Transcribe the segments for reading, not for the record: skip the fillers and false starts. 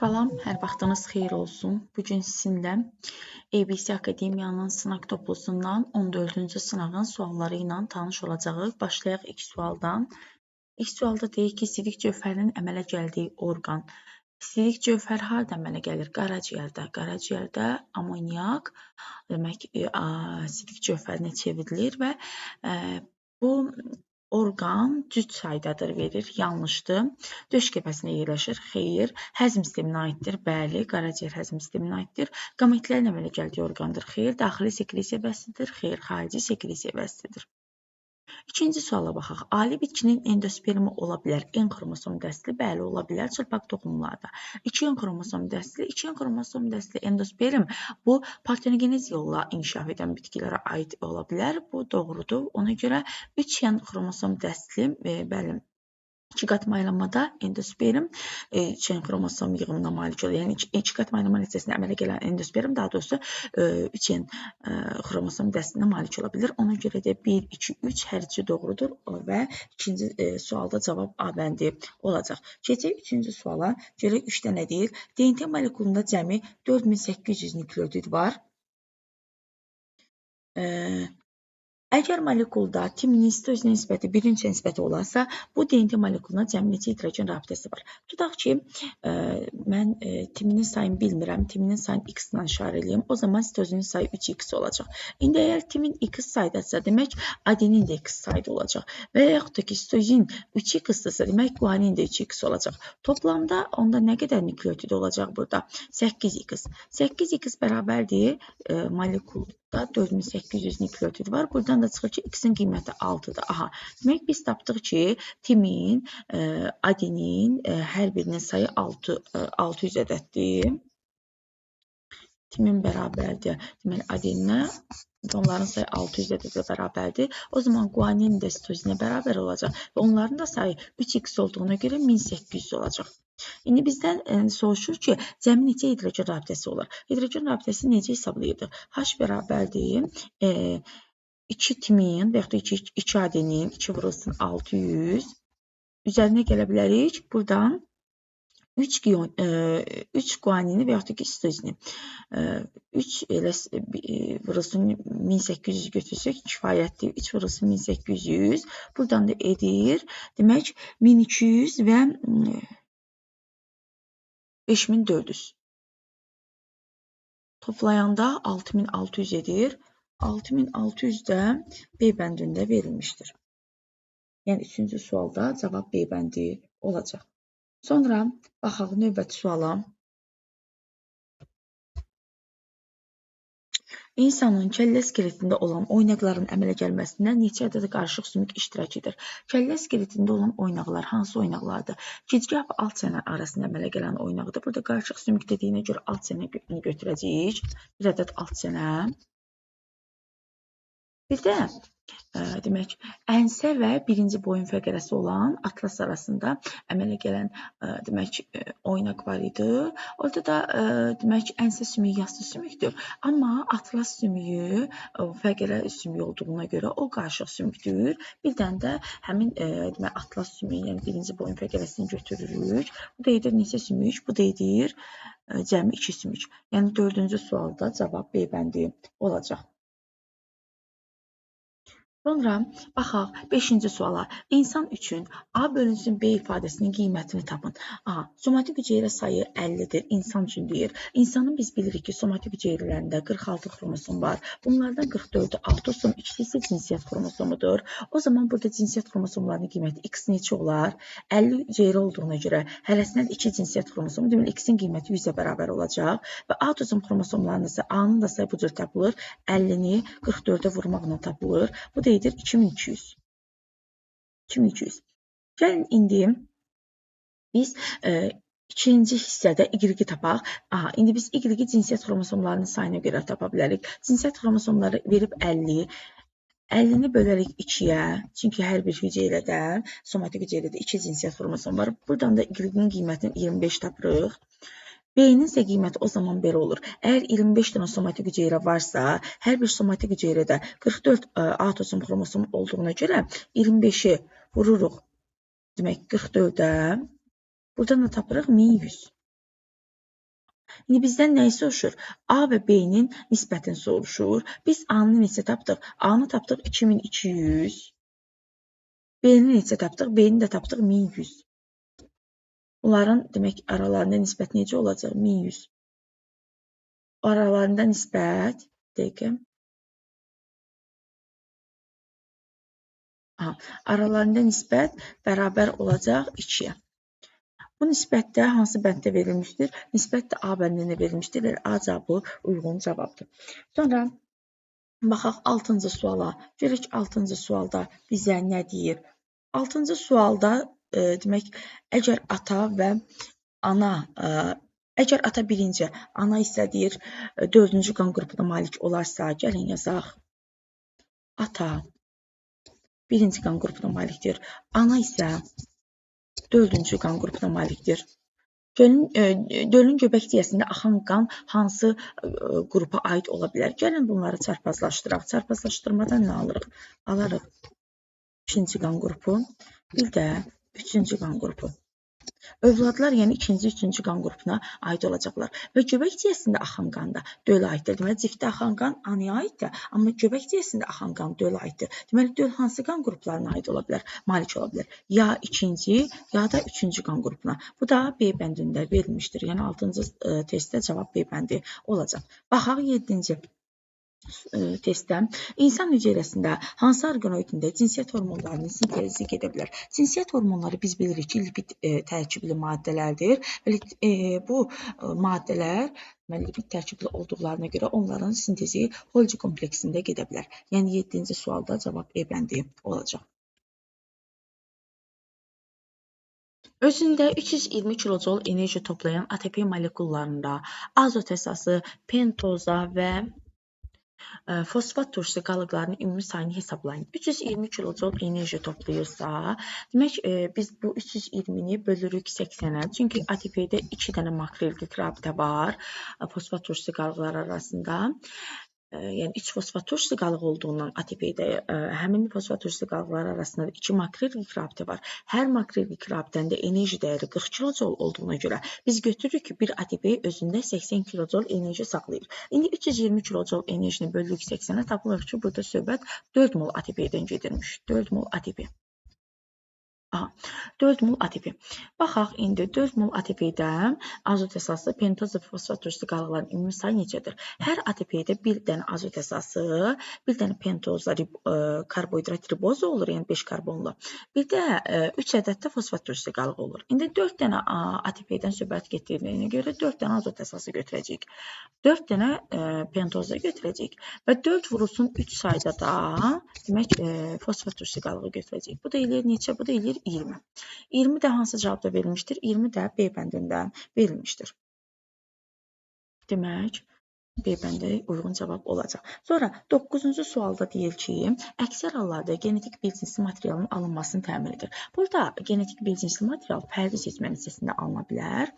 Salam, hər vaxtınız xeyir olsun. Bugün sizinlə ABC Akademiyanın sınaq toplusundan 14-cü sınağın sualları ilə tanış olacağıq. Başlayaq ilk sualdan. İlk sualda deyir ki, sidik cövhərinin əmələ gəldiyi orqan. Sidik cövhər harda əmələ gəlir? Qaraciyərdə. Qaraciyərdə amoniak demək sidik cövhərinə çevrilir və bu orqan cüt saydadır verir. Yanlışdır. Döş qəfəsinə yerləşir. Xeyr. Həzm sisteminə aiddir. Bəli. Qaraciyər həzm sisteminə aiddir. Qametlərin əmələ gəldiyi orqandır. Xeyr. Daxili sekresiya bəslidir. Xeyr. Xarici sekresiya bəslidir. İkinci suala baxaq. Ali bitkinin endospermi ola bilər. N xromosom dəstli, bəli, ola bilər. Çılpaq toxumlarda. 2N xromosom dəstli, 2N xromosom dəstli endosperm bu partenogeniz yolla inkişaf edən bitkilərə aid ola bilər. Bu doğrudur. Ona görə 3N xromosom dəstli, bəli, 2 qat maylanmada endosperm 3N xromosom yığımına malik olur. Yəni 2 qat maylanma nəticəsində əmələ gələn endosperm daha doğrusu 3N xromosom dəstinə malik ola bilir. Ona görə də 1, 2, 3 hər üçü doğrudur və ikinci sualda cavab A bəndi olacaq. Keçək üçüncü suala. Görək 3-də nə deyir? DNT molekulunda cəmi 4800 nükleotid var. Əgər molekulda timinin sitozinə nisbəti 1-ci nisbəti olarsa, bu DNT molekuluna cəmi neçə hidrogen rabitəsi var? Tutaq ki, mən timinin sayını bilmirəm, timinin sayını x ilə işarə edeyim. O zaman sitozinin sayı 3x olacaq. İndi əgər timin x sayıdasa, demək adenin də x sayda olacaq. Və yaxud da ki, sitozin 3x-dırsa, demək guanin də 3x olacaq. Toplamda onda nə qədər nükleotid olacaq burada? 8x. 8x bərabərdir molekulda 4800 nükleotid var. Buradan da çıxır ki, x-in qiyməti 6-dır. Aha, demək biz tapdıq ki, timin, adenin hər birinin sayı 600 ədəddir. Timin bərabərdir. Deməli, adeninə onların sayı 600 ədədə bərabərdir. O zaman guanin də sitozinə bərabər olacaq. Və onların da sayı 3x olduğuna görə 1800 olacaq. İndi bizdən soruşur ki, cəmi neçə hidrogen rabitəsi olur? Hidrogen rabitəsi necə hesablayırdıq? H bərabərdir 2 timin və yaxud da 2 adenin, 2 vurulsun 600. Üzərinə gələ bilərik. Buradan 3 guanini və yaxud da ki, sitozini. 3 elə vurulsun 1800 götürsək kifayətdir. 3 vurulsun 1800. Buradan da edir. Demək 1200 və 5400. Toplayanda 6600 edir. 6600 də B bəndində verilmişdir. Yəni, üçüncü sualda cavab B bəndi olacaq. Sonra baxaq növbəti suala. İnsanın kəllə skeletində olan oynaqların əmələ gəlməsində neçə ədəd qarışıq sümük iştirak edir? Kəllə skeletində olan oynaqlar hansı oynaqlardır? Gicgah və alt çənə arasında əmələ gələn oynaqdır. Burada qarışıq sümük dediyinə görə alt çənəni götürəcəyik. Bir ədəd alt çənə. Bir də demək, ənsə və birinci boyun fəqərəsi olan atlas arasında əmələ gələn demək, oynaq var idi. Orada da demək, ənsə sümüyü yastı sümükdür. Amma atlas sümüyü fəqərə sümüyü olduğuna görə o qarışıq sümükdür. Bir dənə də həmin demək, atlas sümüyü, yəni birinci boyun fəqərəsini götürürük. Bu da edir neçə sümük? Bu da edir cəmi 2 sümük. Yəni, dördüncü sualda cavab B bəndi olacaq. Sonra baxaq 5-ci suala. İnsan üçün A bölünsün B ifadəsinin qiymətini tapın. A. Somatik hüceyrə sayı 50-dir. İnsan üçün deyir. İnsanın biz bilirik ki, somatik hüceyrələrində 46 xromosom var. Bunlardan 44-ü avtosom, ikisi isə cinsiyyət xromosomudur. O zaman burada cinsiyyət xromosomlarının qiyməti x neçə olar? 50 hüceyrə olduğuna görə hərəsindən 2 cinsiyyət xromosomu, deməli x-in qiyməti 100-ə bərabər olacaq. Və autosom xromosomlarının isə A-nın da sayı bu cür tapılır. 50-ni 44-ə vurmaqla tapılır. Bu da edir 2200. 2200. Gəlin indi biz ikinci hissədə Y-i tapaq. Aha, indi biz Y-i cinsiyyət xromosomlarının sayına görə tapa bilərik. Cinsiyyət xromosomları verib 50. 50-ni bölərik 2-yə. Çünki hər bir hüceyrədə, somatik hüceyrədə 2 cinsiyyət xromosom var. Buradan da Y-in qiymətini 25 tapırıq. B-nin isə qiyməti o zaman belə olur. Əgər 25 dənə somatik hüceyrə varsa, hər bir somatik hüceyrədə 44 autosom xromosom olduğuna görə 25-i vururuq, demək 44-ə. Buradan da tapırıq 1100. İndi bizdən nəyi soruşur? A və B-nin nisbətini soruşur. Biz A-nı neçə tapdıq? A-nı tapdıq 2200. B-ni neçə tapdıq? B-ni də tapdıq 1100. Bunların demək aralarında nisbət necə olacaq? 1100. Aralarında nisbət dəqiqə. Aralarında nisbət bərabər olacaq 2-yə. Bu nisbətdə hansı bənddə verilmişdir? Nisbət də A bəndində verilmişdir. A cavabı uyğun cavabdır. Sonra baxaq 6-cı suala. Görək 6-cı sualda bizə nə deyir? 6-cı sualda demək, əgər ata və ana, əgər ata birinci, ana isə deyir 4-cü qan qrupuna malik olarsa, gəlin yazaq. Ata birinci qan qrupuna malikdir. Ana isə 4-cü qan qrupuna malikdir. Gölün göbək ciyəsində axan qan hansı qrupa aid ola bilər? Gəlin bunları çarpazlaşdıraq. Çarpazlaşdırmadan nə alırıq? Alarıq 2-ci qan qrupu, bir də 3-cü qan qrupu. Övladlar, yəni 2-ci, 3-cü qan qrupuna aid olacaqlar. Və göbək ciyəsində axan qan da dölə aiddir. Deməli, ciftdə axan qan anaya aiddir, amma göbək ciyəsində axan qan dölə aiddir. Deməli, döl hansı qan qruplarına aid ola bilər? Malik ola bilər. Ya 2-ci, ya da 3-cü qan qrupuna. Bu da B bəndində verilmişdir. Yəni 6-cı testdə cavab B bəndi olacaq. Baxaq 7-ci testdə insan hüceyrəsində hansı orqanoidində cinsiyyət hormonlarının sintezi gedə bilər? Cinsiyyət hormonları biz bilirik ki, lipid tərkibli maddələrdir. Bu maddələr lipid tərkibli olduqlarına görə onların sintezi Golgi kompleksində gedə bilər. Yəni 7-ci sualda cavab E bəndi olacaq. Özündə 320 kilojol enerji toplayan ATP molekullarında azot əsası, pentoza və fosfat turşusu qalıqlarının ümumi sayını hesablayın. 320 kilojol enerji toplayırsa, demək biz bu 320-ni bölürük 80-ə. Çünki ATP-də 2 dənə makroelqik rabitə var fosfat turşusu qalıqları arasında. Yəni 3 fosfat turşusu qalıq olduğundan ATP-də həmin fosfat turşusu qalıqları arasında 2 makroelqik rabitə var. Hər makroelqik rabitəndə enerji dəyəri 40 kilojol olduğuna görə biz götürürük ki, bir ATP özündə 80 kilojol enerji saxlayır. İndi 320 kilojol enerjini bölürük 80-ə, tapılır ki, burada söhbət 4 mol ATP-dən gedirmiş. 4 mol ATP. 4 mol ATP. Baxaq, indi 4 mol ATP-dən azot əsası, pentoz və fosfat turşusu qalıqlarının ümumi sayı necədir? Hər ATP-də bir dənə azot əsası, bir dənə pentozla karbohidrat ribozu olur, yəni 5 karbonlu. Bir də 3 ədəd də fosfat turşusu qalığı olur. İndi 4 dənə ATP-dən söhbət getdiyinə görə 4 dənə azot əsası götürəcəyik. 4 dənə pentoza götürəcəyik. Və 4 vurulsun 3 sayda da demək fosfat turşusu qalığı götürəcəyik. Bu da eləyir neçə? Bu da eləyir 20. 20 də hansı cavabda verilmişdir? 20 də B bəndindən verilmişdir. Demək, B bəndi uyğun cavab olacaq. Sonra 9-cu sualda deyir ki, əksər hallarda genetik bilginsi materialın alınmasını təmin edir. Burada genetik bilginsi material fərdi seçmə hissəsində alına bilər.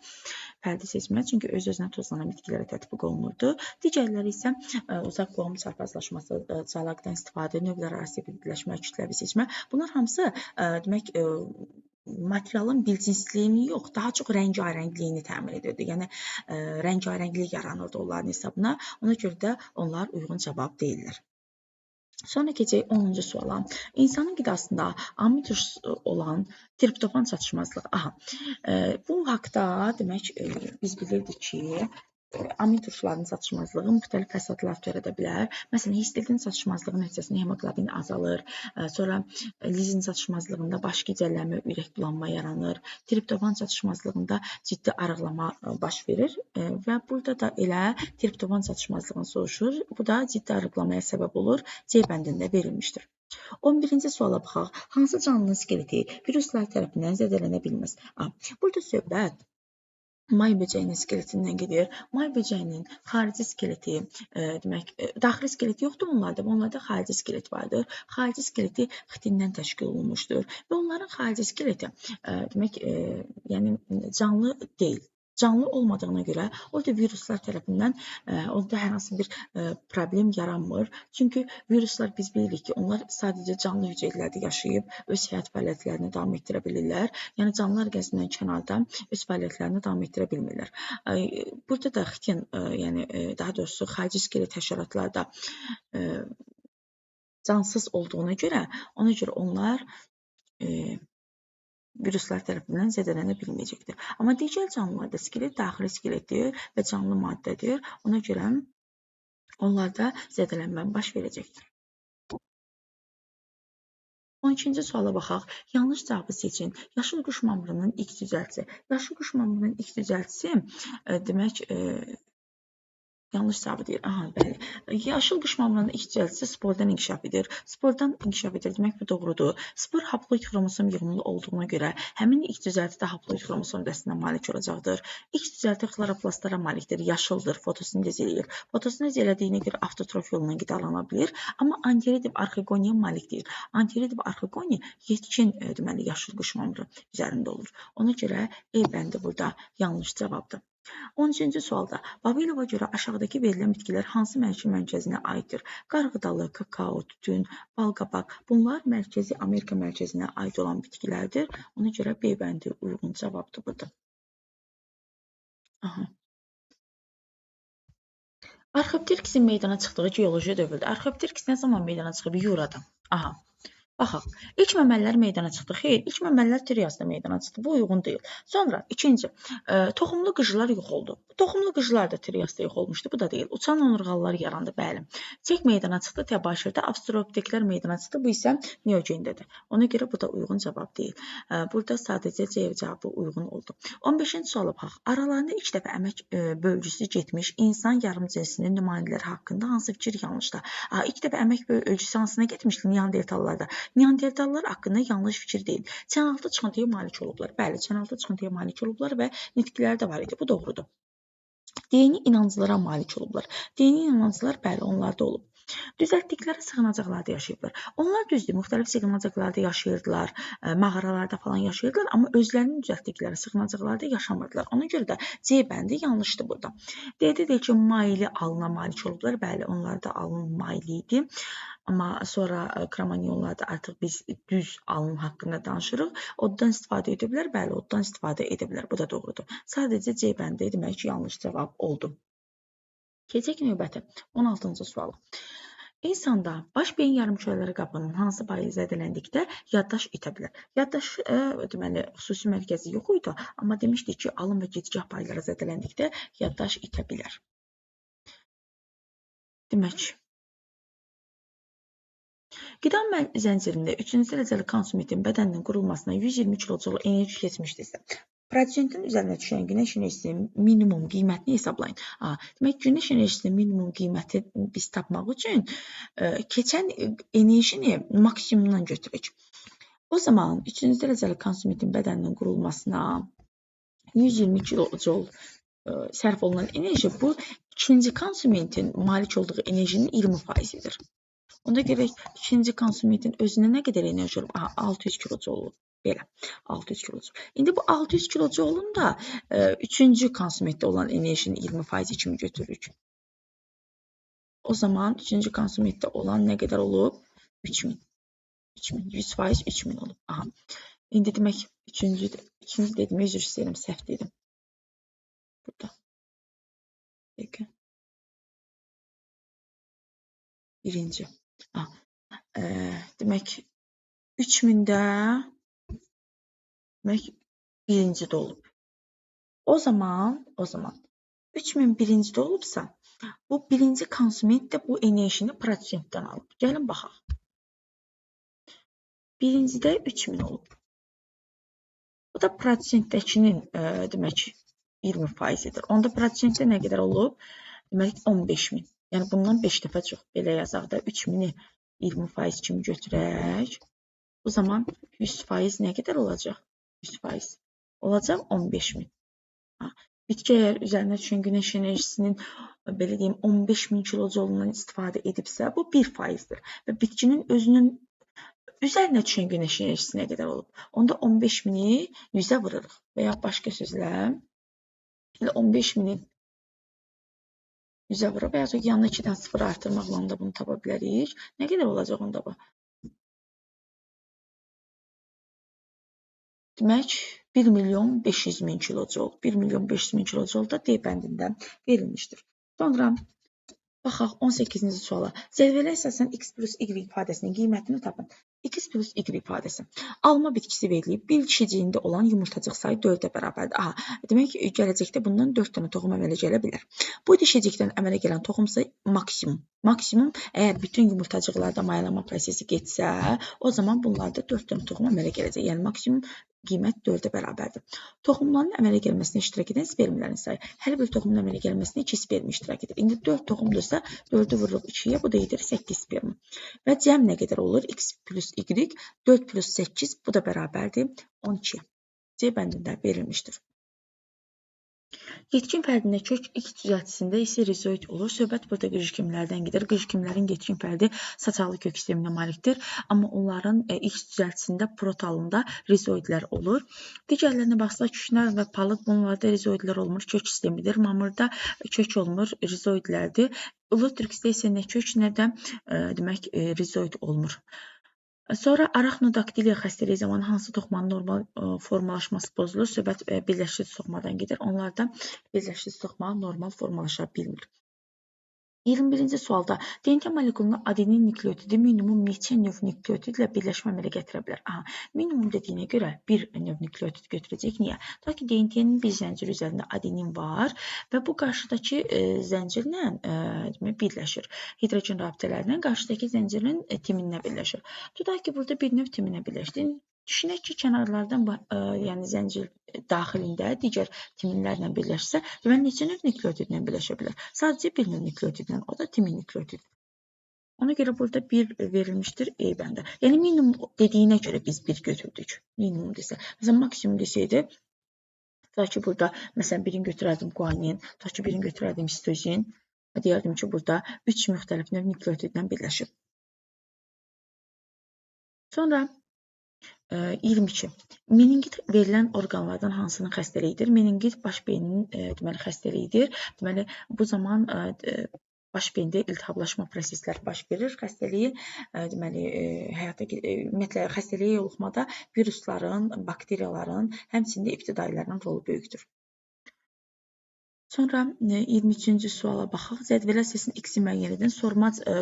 Fərdi seçmə, çünki öz-özünə tozlanan bitkilərə tətbiq olunurdu. Digərləri isə uzaq qohum çarpazlaşması, çalaqdan istifadə, növlər arası birləşmə, kütləvi seçmə. Bunlar hamısı demək materialın bilcinsliyini yox, daha çox rəngarəngliyini təmin edirdi. Yəni, rəngarənglik yaranırdı onların hesabına. Ona görə də onlar uyğun cavab deyirlər. Sonra keçək 10-cu suala. İnsanın qidasında amid olan triptofan çatışmazlığı. Bu haqda demək biz bilirdik ki, amid turşularının çatışmazlığı müxtəlif fəsadlar törədə bilər. Məsələn, histidin çatışmazlığı nəticəsində hemoqlobin azalır. Sonra lizin çatışmazlığında baş gicəllənmə, ürək bulanma yaranır. Triptofan çatışmazlığında ciddi arıqlama baş verir və burada da elə triptofan çatışmazlığını soruşur. Bu da ciddi arıqlamaya səbəb olur. C bəndində verilmişdir. 11-ci suala baxaq. Hansı canlının skeleti viruslar tərəfindən zədələnə bilməz? Burada söhbət may böcəyinin skeletindən gedir. May böcəyinin xarici skeleti, demək, daxili skeleti yoxdur bunlarda. Bunlarda xarici skelet vardır. Xarici skeleti xitindən təşkil olunmuşdur və onların xarici skeleti, demək, yəni canlı deyil. canlı olmadığına görə orada viruslar tərəfindən orada hər hansı bir problem yaranmır. Çünki viruslar biz bilirik ki, onlar sadəcə canlı hüceyrələrdə yaşayıb öz həyat fəaliyyətlərini davam etdirə bilirlər. Yəni canlı orqanizmdən kənarda öz fəaliyyətlərini davam etdirə bilmirlər. Burada da xitin, yəni daha doğrusu xarici skelet həşəratlar da cansız olduğuna görə, onlar viruslar tərəfindən zədələnə bilməyəcəkdir. Amma digər canlılarda skelet daxili skeletdir və canlı maddədir. Ona görə onlarda zədələnmə baş verəcəkdir. 12-ci suala baxaq. Yanlış cavabı seçin. Yaşıl quş mamırının X düzəltisi. Yaşıl quş mamırının X düzəltisi demək yanlış cavabı deyir. Aha, bəli. Yaşıl quş mamırının X düzəltisi spordan inkişaf edir. Spordan inkişaf edir demək bu doğrudur. Spor haploid xromosom yığımlı olduğuna görə həmin X düzəlti də haploid xromosom dəstinə malik olacaqdır. X düzəlti xloroplastlara malikdir, yaşıldır, fotosintez eləyir. Fotosintez elədiyinə görə avtotrof yolundan qidalanana bilir, amma antiridib arxegoniya malik deyil. Antiridib arxegoniya yetkin deməli yaşıl quş mamırı üzərində olur. Ona görə E bəndi burada yanlış cavabdır. 13-cü sualda Vavilova görə aşağıdakı verilən bitkilər hansı mənşi mərkəzinə aiddir? Qarğıdalı, kakao, tütün, balqabaq. Bunlar Mərkəzi Amerika mərkəzinə aid olan bitkilərdir. Ona görə B bəndi uyğun cavabdır burada. Aha. Arxipteriksin meydana çıxdığı geoloji dövrdə. Arxipteriks nə zaman meydana çıxıb? Yurada. Aha. Baxaq, ilk məməlilər meydana çıxdı. Xeyr, ilk məməlilər Triasda meydana çıxdı. Bu uyğun deyil. Sonra, ikinci, toxumlu qıcılar yox oldu. Toxumlu qıcılar da Triasda yox olmuşdu. Bu da deyil. Uçan onurğalılar yarandı, bəli. Çek meydana çıxdı, təbaşirdə. Avstralopteklər meydana çıxdı. Bu isə Neogendədir. Ona görə bu da uyğun cavab deyil. Burada sadəcə C cavabı uyğun oldu. 15-ci suala baxaq. Aralarında ilk dəfə əmək bölgüsü getmiş insan yarımcinsinin nümayəndələri haqqında hansı fikir yanlışdır? İlk dəfə əmək bölgüsü hansına getmişdi? Neandertallarda. Neandertallar haqqında yanlış fikir deyil. Çənaltı çıxıntıya malik olublar. Bəli, çənaltı çıxıntıya malik olublar və nitqləri də var idi. Bu doğrudur. Dini inanclara malik olublar. Dini inanclar bəli, onlarda olub. Düzəltdikləri sığınacaqlarda yaşayıblar. Onlar düzdür, müxtəlif sığınacaqlarda yaşayırdılar, mağaralarda falan yaşayırdılar, amma özlərinin düzəltdikləri sığınacaqlarda yaşamırdılar. Ona görə də C bəndi yanlışdır burada. D-də deyir ki, maili alına malik olublar. Bəli, onlarda alın maili idi. Amma sonra kromanyonlarda artıq biz düz alın haqqında danışırıq. Oddan istifadə ediblər, bəli, oddan istifadə ediblər. Bu da doğrudur. Sadəcə C bəndi demək ki, yanlış cavab oldu. Keçək növbəti 16-cı sual. İnsanda baş beyin yarımkürələri qabının hansı payı zədələndikdə yaddaş itə bilər? Yaddaş deməli xüsusi mərkəzi yox idi, amma demişdik ki, alın və gicgah payları zədələndikdə yaddaş itə bilər. Demək, qida zəncirində 3-cü dərəcəli konsumitin bədənin qurulmasına 120 kJ enerji keçmişdirsə, prosentin üzərinə düşən günəş enerjisinin minimum qiymətini hesablayın. Demək, günəş enerjisinin minimum qiyməti biz tapmaq üçün keçən enerjini maksimumdan götürək. O zaman 3-cü dərəcəli konsumitin bədənin qurulmasına 120 kJ sərf olunan enerji bu ikinci konsumitin malik olduğu enerjinin 20%-dir. Onda gerək ikinci konsumitin özünə nə qədər enerji olub? 600 kJ olub. Belə, 600 kJ. İndi bu 600 kJ-un da üçüncü konsumitdə olan enerjinin 20% kimi götürürük. O zaman üçüncü konsumitdə olan nə qədər olub? 3000. 100% 3000 olub. Aha. İndi demək, ikinci dedim, üzr istəyirəm, səhv dedim. Burada. Peki. Birinci. Demək, 3000-də demək, birincidə olub. O zaman 3000 birincidə olubsa, bu birinci konsumit də bu enerjini prosentdən alıb. Gəlin baxaq. Birincidə 3000 olub. Bu da prosentdəkinin demək 20%-dir. Onda prosentdə nə qədər olub? Demək 15000. Yəni bundan 5 dəfə çox. Belə yazaq da 3000-i 20% kimi götürək. Bu zaman 100% nə qədər olacaq? 100% olacaq 15000. Bitki əgər üzərinə düşən günəş enerjisinin belə deyim 15000 kJ-undan istifadə edibsə, bu 1%-dir. Və bitkinin özünün üzərinə düşən günəş enerjisi nə qədər olub? Onda 15000-i 100-ə vururuq. Və ya başqa sözlə Elə 15.000-in 100-ə vurub, və ya yanına 2 dənə 0 artırmaqla da bunu tapa bilərik. Nə qədər olacaq onda bu? Demək, 1.500.000 kilojoule. 1.500.000 kilojoule da D bəndində verilmişdir. Sonra baxaq 18-ci suala. Zərbələ əsasən x plus y ifadəsinin qiymətini tapın. X plus y ifadəsi. Alma bitkisi verilib, bir dişiciyində olan yumurtacıq sayı 4-ə bərabərdir. Aha, demək, gələcəkdə bundan 4 dənə toxum əmələ gələ bilər. Bu dişicikdən əmələ gələn toxum sayı maksimum. Maksimum, əgər bütün yumurtacıqlarda mayalama prosesi getsə, o zaman bunlarda 4 dənə toxum əmələ gələcək. Yəni, maksimum qiymət 4-ə bərabərdir. Toxumların əmələ gəlməsinə iştirak edən spermlərin sayı. Hər bir toxumun əmələ gəlməsinə 2 sperm iştirak edir. İndi 4 toxumdursa, 4-ü vururuq 2-yə, bu da edir 8 sperm. Və cəm nə qədər olur? X plus y, 4 plus 8, bu da bərabərdir 12. C bəndində verilmişdir. Yetkin fərdində kök X düzəltisində isə rizoid olur. Söhbət burada qıcıkimlərdən gedir. Qıcıkimlərin yetkin fərdi saçalı kök sisteminə malikdir. Amma onların X düzəltisində protalında rizoidlər olur. Digərlərinə baxsaq, küknar və palıd bunlarda rizoidlər olmur. Kök sistemidir. Mamırda kök olmur, rizoidlərdir. Ulutrixdə isə nə kök, nə də demək rizoid olmur. Sonra arachnodaktil xəstəliyi zamanı hansı toxumanın normal formalaşması pozulur? Söhbət birləşdirici toxumadan gedir. Onlarda birləşdirici toxuma normal formalaşa bilmir. 21-ci sualda DNT molekulunu adenin nukleotidi minimum neçə növ nukleotid ilə birləşmə əmələ gətirə bilər? Aha, minimum dediyinə görə bir növ nukleotid götürəcək. Niyə? Ta ki DNT-nin bir zəncir üzərində adenin var və bu qarşıdakı zəncirlə birləşir. Hidrogen rabitələrlə qarşıdakı zəncirin timinlə birləşir. Tutaq ki, burada bir növ timinə birləşdi. Düşünək ki, kənarlardan, yəni zəncir daxilində digər timinlərlə birləşsə, deməli neçə növ nukleotidlə birləşə bilər? Sadəcə bir növ nukleotidlə, o da timin nukleotid. Ona görə burada 1 verilmişdir E bəndə. Yəni minimum dediyinə görə biz 1 götürdük. Minimum desə. Məsələn, maksimum desəydi, tutaq ki, burada məsələn birini götürərdim guanin, tutaq ki, birini götürərdim histozin və deyərdim ki, burada 3 müxtəlif növ nukleotidlə birləşib. Sonra 22. Meningit verilən orqanlardan hansının xəstəliyidir? Meningit baş beynin deməli xəstəliyidir. Deməli bu zaman baş beyində iltihablaşma prosesləri baş verir. Xəstəliyi deməli ümumiyyətlə xəstəliyə yoluxmada virusların, bakteriyaların, həmçinin də ibtidailərin rolu böyükdür. Sonra 23-cü suala baxaq. Cədvələ səsin X-i müəyyən edin.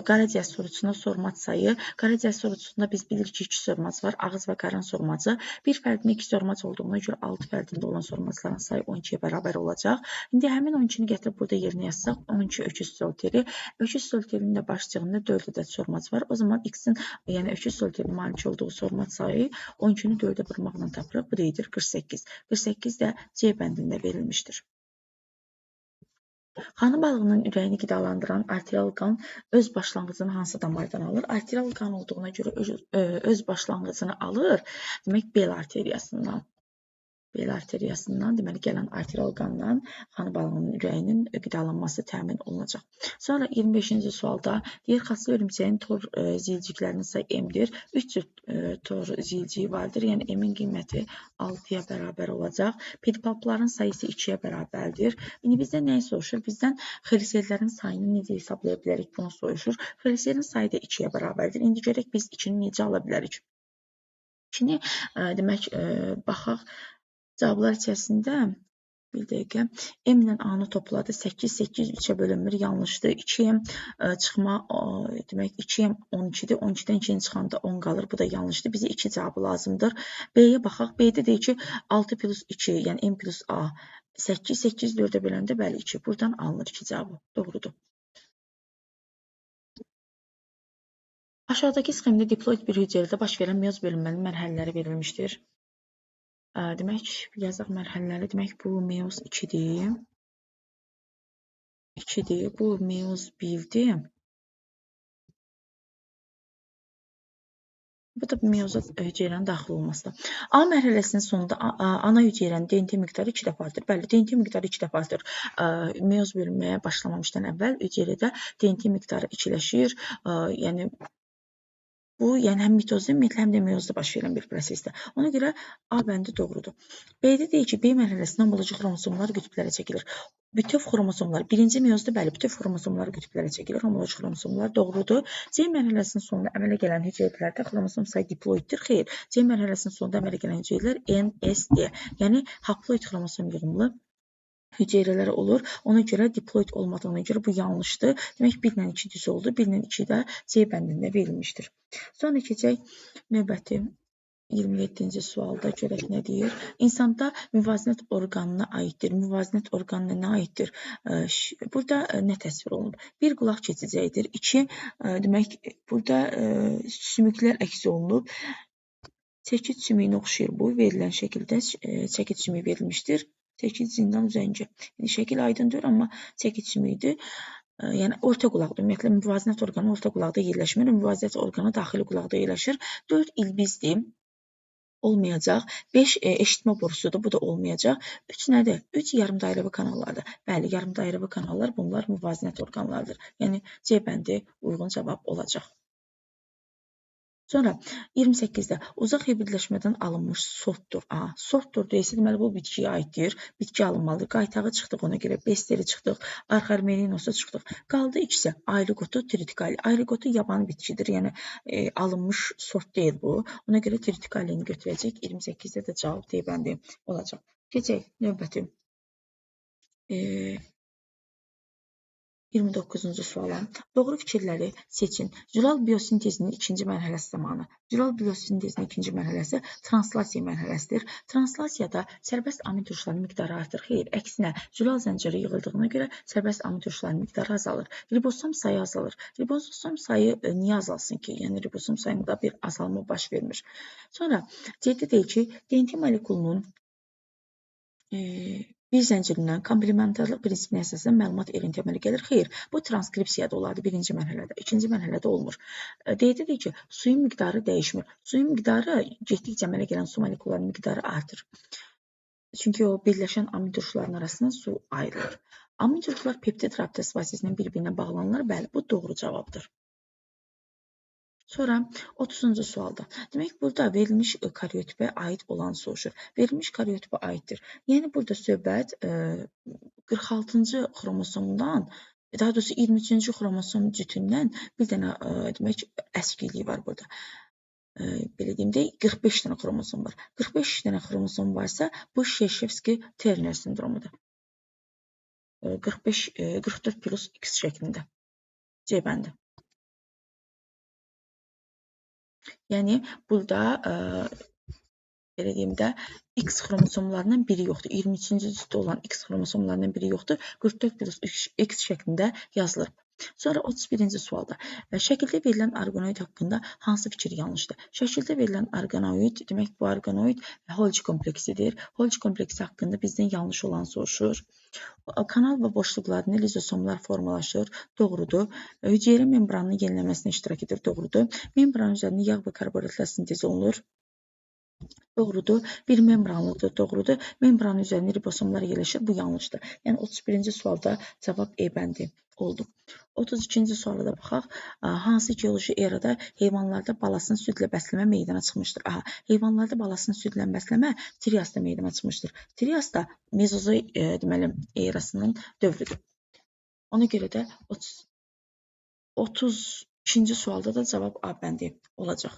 Qaraciyəz sorucusuna sormac sayı. Qaraciyəz sorucusunda biz bilirik ki, 2 sormac var. Ağız və qarın sormacı. Bir fərdində 2 sormac olduğuna görə 6 fərdində olan sormacların sayı 12-yə bərabər olacaq. İndi həmin 12-ni gətirib burada yerinə yazsaq, 12 öküz solteri. Öküz solterinin də başlığında 4 ədəd sormac var. O zaman X-in, yəni öküz solterinin malik olduğu sormac sayı 12-ni 4-ə vurmaqla tapırıq. Bu da edir 48. 48 də C bəndində verilmişdir. Xanı balığının ürəyini qidalandıran arterial qan öz başlanğıcını hansı damardan alır? Arterial qan olduğuna görə öz başlanğıcını alır. Demək, bel arteriyasından. Bel arteriyasından, deməli, gələn arterial qandan xanı balığının ürəyinin qidalanması təmin olunacaq. Sonra 25-ci sualda deyir, xaslı örümcəyin tor zilciklərinin sayı M-dir. 3 cür tor zilciyi vardır. Yəni, M-in qiyməti 6-ya bərabər olacaq. Pedipalpların sayısı 2-yə bərabərdir. İndi bizdən nəyi soruşur? Bizdən xelisellərin sayını necə hesablaya bilərik? Bunu soruşur. Xeliselin sayı da 2-yə bərabərdir. İndi görək biz 2-ni necə ala bilərik? 2-ni, demək, baxaq. Cavablar içərisində bir dəqiqə M ilə A-nı topladı. 8, 8 3-ə bölünmür. Yanlışdır. 2M çıxma, demək 2M 12-dir. 12-dən 2-ni çıxanda 10 qalır. Bu da yanlışdır. Bizə 2 cavabı lazımdır. B-yə baxaq. B-də deyir ki, 6 plus 2, yəni M plus A. 8, 8 4-ə böləndə bəli 2. Buradan alınır 2 cavabı. Doğrudur. Aşağıdakı sxemdə diploid bir hüceyrədə baş verən meyoz bölünmənin mərhələləri verilmişdir. Demək, yazaq mərhələləri. Demək, bu meyoz 2-dir. 2-dir. Bu meyoz 1-dir. Bu da meyoza hüceyrənin daxil olmasıdır. A mərhələsinin sonunda ana hüceyrənin DNT miqdarı 2 dəfə artır. Bəli, DNT miqdarı 2 dəfə artır. Meyoz bölünməyə başlamamışdan əvvəl hüceyrədə DNT miqdarı 2-ləşir. Yəni Bu, yəni həm mitozda, ümumiyyətlə həm də meyozda baş verən bir prosesdir. Ona görə A bəndi doğrudur. B-də deyir ki, B mərhələsində homoloji xromosomlar qütblərə çəkilir. Bütöv xromosomlar, birinci meyozda bəli, bütöv xromosomlar qütblərə çəkilir, homoloji xromosomlar doğrudur. C mərhələsinin sonunda əmələ gələn hüceyrələrdə xromosom sayı diploiddir. Xeyr, C mərhələsinin sonunda əmələ gələn hüceyrələr N, S, D, yəni haploid xromosom yığımlı hüceyrələr olur. Ona görə diploid olmadığına görə bu yanlışdır. Demək 1 ilə 2 düz oldu. 1 ilə 2 də C bəndində verilmişdir. Sonra keçək növbəti 27-ci sualda görək nə deyir. İnsanda müvazinət orqanına aiddir. Müvazinət orqanına nə aiddir? Burada nə təsvir olunub? Bir qulaq keçəcəkdir. 2, demək, burada sümüklər əks olunub. Çəkic sümüyünə oxşayır bu. Verilən şəkildə çəkic sümüyü verilmişdir. Çəkic zindan üzəngə. Yəni, şəkil aydındır, amma çəkic sümüyüdür. Yəni, orta qulaqdır. Ümumiyyətlə, müvazinət orqanı orta qulaqda yerləşmir. Müvazinət orqanı daxili qulaqda yerləşir. 4 ilbizdir. Olmayacaq. 5 eşitmə borusudur. Bu da olmayacaq. 3 nədir? 3 yarımdairəvi kanallardır. Bəli, yarımdairəvi kanallar bunlar müvazinət orqanlardır. Yəni, C bəndi uyğun cavab olacaq. Sonra 28-də uzaq hibridləşmədən alınmış sortdur. Sortdur deyilsə, deməli bu bitkiyə aiddir. Bitki alınmalıdır. Qaytağı çıxdıq ona görə, besteri çıxdıq, arxarmerinosa çıxdıq. Qaldı ikisi, ayliqotu, tritikali. Ayliqotu yaban bitkidir, yəni alınmış sort deyil bu. Ona görə tritikalini götürəcək. 28-də də cavab D bəndi olacaq. Keçək növbəti 29-cu suala. Doğru fikirləri seçin. Zülal biosintezinin ikinci mərhələsi zamanı. Zülal biosintezinin ikinci mərhələsi translasiya mərhələsidir. Translasiyada sərbəst amin turşularının miqdarı artır. Xeyr, əksinə, zülal zənciri yığıldığına görə sərbəst amin turşularının miqdarı azalır. Ribosom sayı azalır. Ribosom sayı niyə azalsın ki? Yəni, ribosom sayında bir azalma baş vermir. Sonra, C-də deyil ki, DNT molekulunun bir zəncirindən komplementarlıq prinsipinə əsasən məlumat elintə əmələ gəlir. Xeyr, bu transkripsiyada olardı birinci mərhələdə. İkinci mərhələdə olmur. D-də deyir ki, suyun miqdarı dəyişmir. Suyun miqdarı getdikcə əmələ gələn su molekullarının miqdarı artır. Çünki o birləşən amin turşularının arasından su ayrılır. Amin turşular peptid rabitəsi vasitəsilə bir-birinə bağlanırlar. Bəli, bu doğru cavabdır. Sonra 30-cu sualda. Demək, burada verilmiş karyotipə aid olan soruşur. Verilmiş karyotipə aiddir. Yəni, burada söhbət 46-cı xromosomdan, daha doğrusu 23-cü xromosom cütündən bir dənə demək, əskiliyi var burada. Belə deyim də, 45 dənə xromosom var. 45 dənə xromosom varsa, bu Şerşevski-Terner sindromudur. 44 plus X şəklində. C bəndi. Yəni, burada, belə deyim də, X xromosomlarından biri yoxdur. 23-cü cütdə olan X xromosomlarından biri yoxdur. 44 plus X şəklində yazılır. Sonra 31-ci sualda. Şəkildə verilən orqanoid haqqında hansı fikir yanlışdır? Şəkildə verilən orqanoid, demək, bu orqanoid Holgi kompleksidir. Holgi kompleksi haqqında bizdən yanlış olan soruşur. Kanal və boşluqlarında lizosomlar formalaşır. Doğrudur. Hüceyrə membranının yeniləməsində iştirak edir. Doğrudur. Membran üzərində yağ və karbohidratlar sintez olunur. Doğrudur. Bir membranlıqdır. Doğrudur. Membranın üzərində ribosomlar yerləşir. Bu yanlışdır. Yəni 31-ci sualda cavab E bəndi oldu. 32-ci suala da baxaq. Hansı geoloji erada heyvanlarda balasını südlə bəsləmə meydana çıxmışdır? Heyvanlarda balasını südlə bəsləmə Triasda meydana çıxmışdır. Trias da mezozoik deməli erasının dövrüdür. Ona görə də 32-ci sualda da cavab A bəndi olacaq.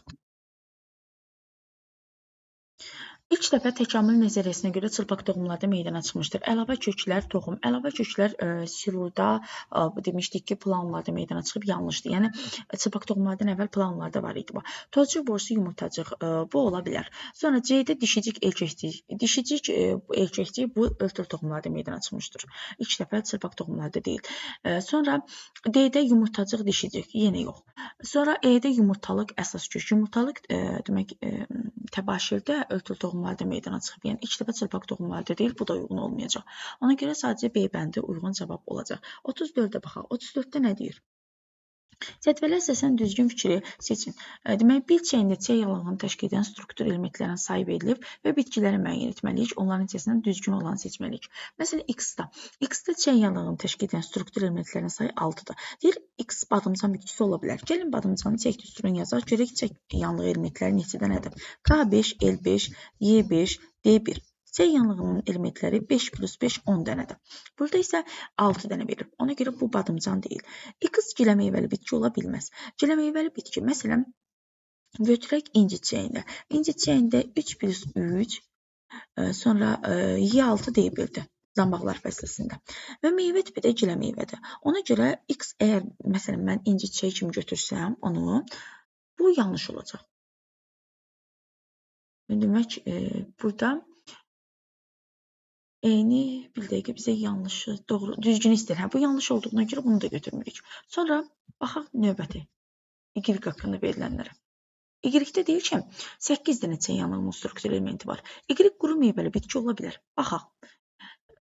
İlk dəfə təkamül nəzəriyyəsinə görə çılpaq toxumlarda meydana çıxmışdır. Əlavə köklər toxum. Əlavə köklər silurda demişdik ki, planlarda meydana çıxıb yanlışdır. Yəni çılpaq toxumlardan əvvəl planlarda var idi bu. Tozcuq borusu yumurtacıq bu ola bilər. Sonra C-də dişicik erkəkcik. Dişicik erkəkcik bu örtül toxumlarda meydana çıxmışdır. İlk dəfə çılpaq toxumlarda deyil. Sonra D-də yumurtacıq dişicik yenə yox. Sonra E-də yumurtalıq əsas kök. Yumurtalıq demək təbaşirdə örtül toxumlarda meydana çıxıb. Yəni, ilk dəfə çılpaq toxumlarda deyil, bu da uyğun olmayacaq. Ona görə sadəcə B bəndi uyğun cavab olacaq. 34-də baxaq. 34-də nə deyir? Cədvələ əsasən düzgün fikri seçin. Demək, bir çeyində C yalığını təşkil edən struktur elementlərin sayı verilib və bitkiləri müəyyən etməliyik. Onların içərisindən düzgün olanı seçməliyik. Məsələn, X-da C yalığını təşkil edən struktur elementlərin sayı 6-dır. Deyir, X badımcan bitkisi ola bilər. Gəlin badımcanı çək düsturun yazaq. Görək C yanlığı elementləri neçə dənədir? K5, L5, Y5, D1. C yanlığının elementləri 5 plus 5 10 dənədir. Burada isə 6 dənə verilib. Ona görə bu badımcan deyil. X giləmeyvəli bitki ola bilməz. Giləmeyvəli bitki, məsələn, götürək inci çiçəyində. İnci çiçəyində 3 plus 3, sonra Y6 D1-dir. Zambaqlar fəsiləsində. Və meyvə tipi də giləmeyvədir. Ona görə X əgər, məsələn, mən inci çiçəyi kimi götürsəm onu, bu yanlış olacaq. Demək, burada eyni bir dəqiqə bizə yanlışı, doğru, düzgün istəyir. Bu yanlış olduğuna görə bunu da götürmürük. Sonra baxaq növbəti Y haqqında verilənlərə. Y-də deyir ki, 8 dənə C yanlığının struktur elementi var. Y quru meyvəli bitki ola bilər. Baxaq.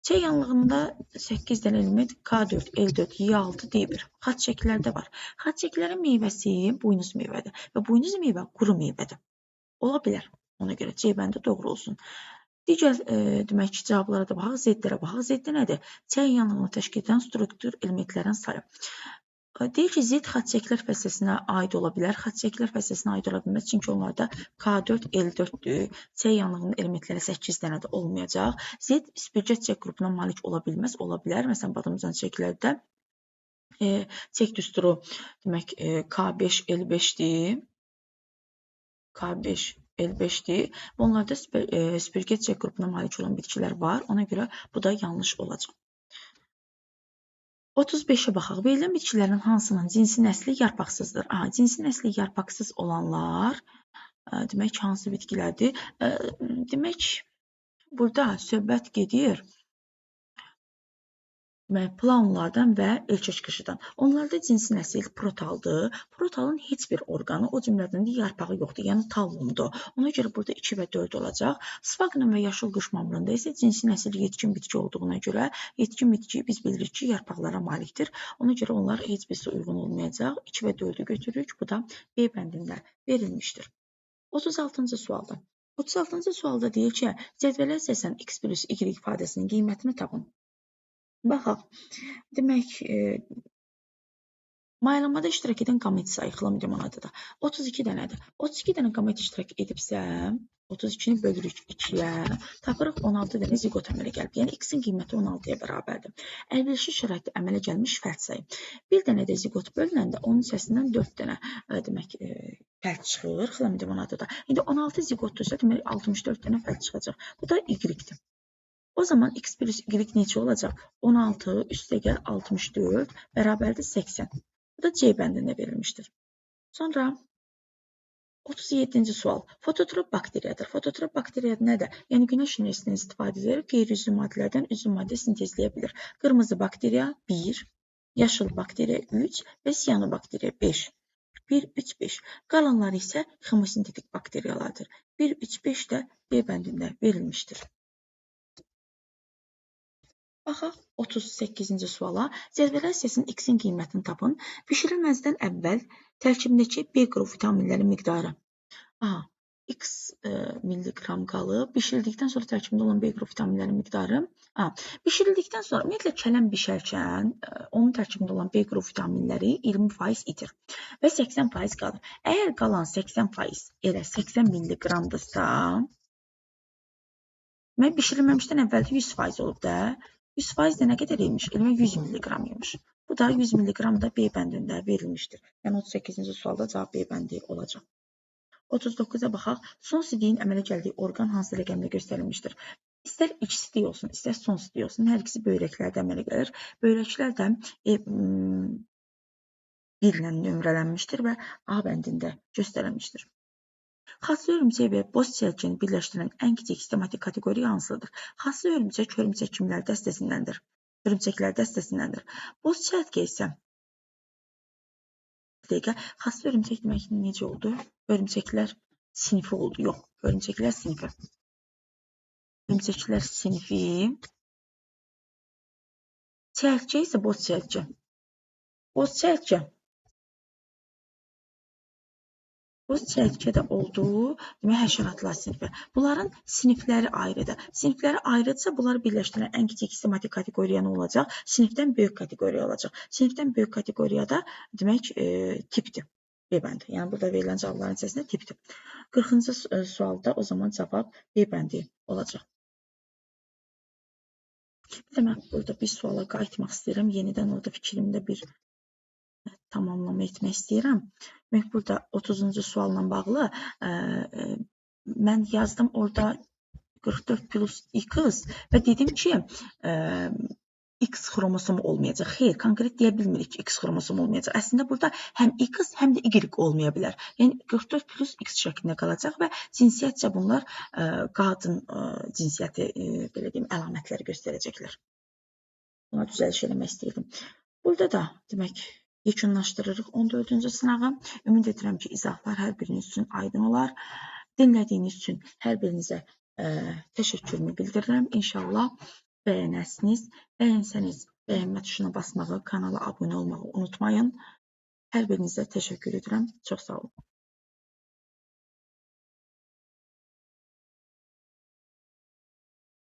C yanlığında 8 dənə element K4, L4, Y6, D1. Xaç şəkillərdə var. Xaç şəkillərin meyvəsi buynuz meyvədir və buynuz meyvə quru meyvədir. Ola bilər. Ona görə C bəndi doğru olsun. Digər demək ki, cavablara da baxaq. Z-lərə baxaq. Z nədir? C yanlığını təşkil edən struktur elementlərin sayı. Deyir ki, Z xaç şəkillər fəsilləsinə aid ola bilər. Xaç şəkillər fəsilləsinə aid ola bilməz, çünki onlarda K4, L4-dür. C yanlığının elementləri 8 dənə də olmayacaq. Z spirgət çək qrupuna malik ola bilməz, ola bilər. Məsələn, badımcan çəklərdə çək düsturu demək K5, L5-dir. K5, L5-dir. Onlarda spirgət çək qrupuna malik olan bitkilər var. Ona görə bu da yanlış olacaq. 35-ə baxaq. Verilən bitkilərin hansının cinsi nəsli yarpaqsızdır? Cinsi nəsli yarpaqsız olanlar demək hansı bitkilərdir? Demək, burada söhbət gedir planlardan və ölçək qışıdan. Onlarda cinsi nəsil protaldır. Protalın heç bir orqanı, o cümlədən də yarpağı yoxdur, yəni tallumdur. Ona görə burada 2 və 4 olacaq. Sfagnon və yaşıl qış mamırında isə cinsi nəsil yetkin bitki olduğuna görə yetkin bitki biz bilirik ki, yarpaqlara malikdir. Ona görə onlar heç birisi uyğun olmayacaq. 2 və 4-ü götürürük. Bu da B bəndində verilmişdir. 36-cı sualda. 36-cı sualda deyir ki, cədvələ əsasən X plus Y ifadəsinin qiymətini tapın. Baxaq, demək, maylamada iştirak edən qamet sayı xlamidemanatıdır. 32 dənədir. 32 dənə qamet iştirak edibsə, 32-ni bölürük 2-yə, tapırıq 16 dənə ziqot əmələ gəlib. Yəni, X-in qiyməti 16-ya bərabərdir. Əlverişli şəraitdə əmələ gəlmiş fərd sayı. Bir dənə də ziqot bölünəndə onun içərisindən 4 dənə demək, fərd çıxır xlamidemanatıda. İndi 16 ziqotdursa, demək, 64 dənə fərd çıxacaq. Bu da Y-dir. O zaman X plus Y neçə olacaq? 16 üstəgəl 64 bərabərdir 80. Bu da C bəndində verilmişdir. Sonra 37-ci sual. Fototrop bakteriyadır. Fototrop bakteriya nədir? Yəni günəş enerjisindən istifadə edərək qeyri-üzvü maddələrdən üzvü maddə sintezləyə bilir. Qırmızı bakteriya 1, yaşıl bakteriya 3 və siyanobakteriya 5. 1, 3, 5. Qalanları isə xemosintetik bakteriyalardır. 1, 3, 5 də B bəndində verilmişdir. Baxaq 38-ci suala. Cədvələ hissəsinin X-in qiymətini tapın. Bişirilməzdən əvvəl tərkibindəki B qrup vitaminlərin miqdarı. X milliqram qalıb. Bişirildikdən sonra tərkibində olan B qrup vitaminlərin miqdarı. Bişirildikdən sonra, ümumiyyətlə kələm bişərkən onun tərkibində olan B qrup vitaminləri 20% itir və 80% qalır. Əgər qalan 80% elə 80 milliqramdırsa, bişirilməmişdən əvvəldə 100% olub da. 100% də nə qədər imiş? Elmə 100 milliqram imiş. Bu da 100 milliqram da B bəndində verilmişdir. Yəni 38-ci sualda cavab B bəndi olacaq. 39-a baxaq. Son sidiyin əmələ gəldiyi orqan hansı rəqəmlə göstərilmişdir? İstər iç sidik olsun, istər son sidik olsun. Hər ikisi böyrəklərdə əmələ gəlir. Böyrəklər də 1 ilə nömrələnmişdir və A bəndində göstərilmişdir. Xaslı hörümçək və boz çəlkəni birləşdirən ən kiçik sistematik kateqoriya hansıdır? Xaslı hörümçək hörümçək dəstəsindəndir. Hörümçəklər dəstəsindəndir. Boz çəlkə isə xaslı hörümçək demək necə oldu? Hörümçəklər sinifi oldu. Yox, hörümçəklər sinifi. Hörümçəklər sinifi. Çəlkə isə boz çəlkə. Boz çəlkə O çəyirtkədə olduğu demək həşəratlar sinfi. Bunların sinifləri ayrıdır. Sinifləri ayrıdsa, bunları birləşdirən ən kiçik sistematik kateqoriya nə olacaq? Sinifdən böyük kateqoriya olacaq. Sinifdən böyük kateqoriyada demək tipdir. B bəndi. Yəni burada verilən cavabların içərisində tipdir. 40-cı sualda o zaman cavab B bəndi olacaq. Bir də mən burada bir suala qayıtmaq istəyirəm. Yenidən orada fikrimdə bir tamamlama etmək istəyirəm. Burada 30-cu sualla bağlı mən yazdım orada 44 plus x və dedim ki, x xromosomu olmayacaq. Xeyr, konkret deyə bilmirik ki, x xromosomu olmayacaq. Əslində burada həm x, həm də y olmaya bilər. Yəni 44 plus x şəklində qalacaq və cinsiyyətcə bunlar qadın cinsiyyəti belə deyim, əlamətləri göstərəcəklər. Buna düzəliş eləmək istəyirdim. Burada da demək yekunlaşdırırıq 14-cü sınağı. Ümid edirəm ki, izahlar hər biriniz üçün aydın olar. Dinlədiyiniz üçün hər birinizə təşəkkürümü bildirirəm. İnşallah bəyənəsiniz. Bəyənsəniz bəyənmə tuşuna basmağı, kanala abunə olmağı unutmayın. Hər birinizə təşəkkür edirəm. Çox sağ olun.